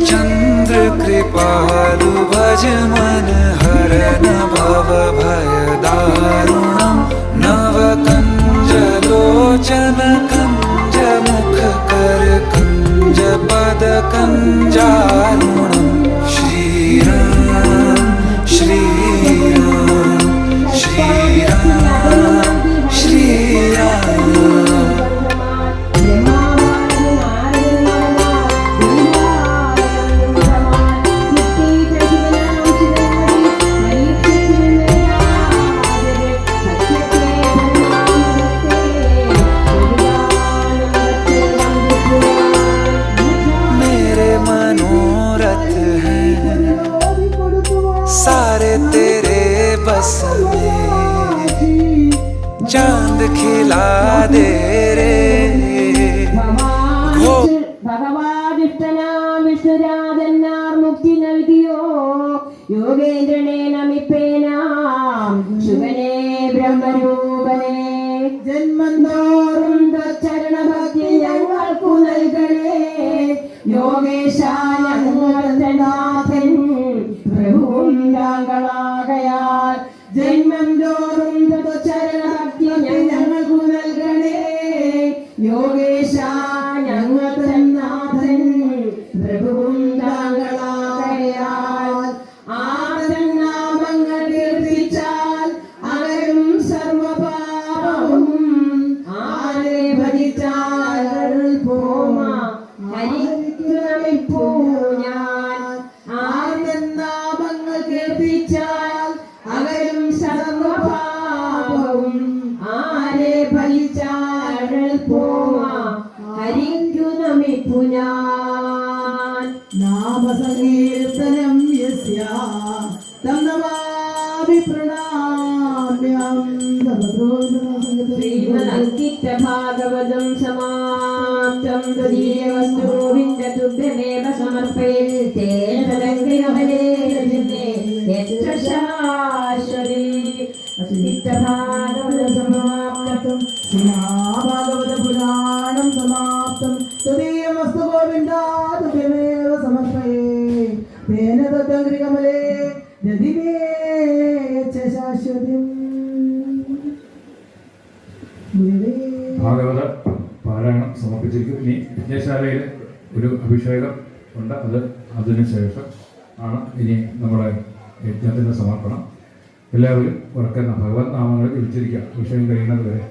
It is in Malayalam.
चंद्र कृपालु भज मन हरन भव भय दारुणम् नवकंज लोचन कंज मुख कर कंज पद कंजारुणम् श्रीराम श्रीराम श्रीराम श्रीराम सारे तेरे बस में चांद खिला दे रे ഭഗവാദിഷ്ടനാം വിഷ്ണുരാജന്നാർ മുക്തി നൽകിയോ യോഗേന്ദ്രനെ നമിപ്പേനാം ശിവനെ ബ്രഹ്മരൂപനെ ജന്മന്തോറും ചരണഭക്തി ഞങ്ങൾക്കു നൽകണേ യോഗേശ ഞങ്ങളുടെ നാഥൻ പ്രഭുവും താങ്കളാകയാൽ ജന്മം തോറും ചരണഭക്തി ഞങ്ങൾക്കു നൽകണേ യോഗേശ ഞങ്ങളുടെ നാഥൻ പ്രഭുവും താങ്കളാകയാൽ ആദരൻ നാമങ്ങൾ കീർത്തിച്ചാൽ അകലും സർവപാപവും ആരെ ഭജിച്ചാൽ പോമ ഹരിക്കു നമിപ്പൂ ഞാൻ ആദരൻ നാമങ്ങൾ കീർത്തിച്ചാൽ അകലും സർവപാപവും ആരെ ഭജിച്ചാൽ പോമ ഹരിക്കു നമിപ്പു ഞാൻ നാമസങ്കീർത്തനം യസ്യ തം നമാമി പ്രണാമ്യം ശ്രീമദ് ഭാഗവതം സമാപ്തം തദീയവസ്തു വിന്ദതുഭ്യമേവ സമർപ്പയേ തേന തദംഗ്രികമലേ രജനേ യത്ര ശാശ്വതീ ഭാഗവത സമാപ്തം ഭാഗവത പുരാണം സമാപ്തം തദീയമസ്തു ഗോവിന്ദാ തുഭ്യമേവ സമർപ്പയേ തേന തദംഗ്രികമലേ രജനേ യത്ര ശാശ്വതീ. ഭാഗവത പാരായണം സമർപ്പിച്ചിരിക്കും. ഇനി യജ്ഞശാലയിൽ ഒരു അഭിഷേകം ഉണ്ട്. അതിനുശേഷം ആണ് ഇനി നമ്മുടെ യജ്ഞത്തിൻ്റെ സമർപ്പണം. എല്ലാവരും ഉറക്കുന്ന ഭഗവത് നാമങ്ങൾ വിളിച്ചിരിക്കുക. അഭിഷേകം കഴിയുന്നത് വരെ.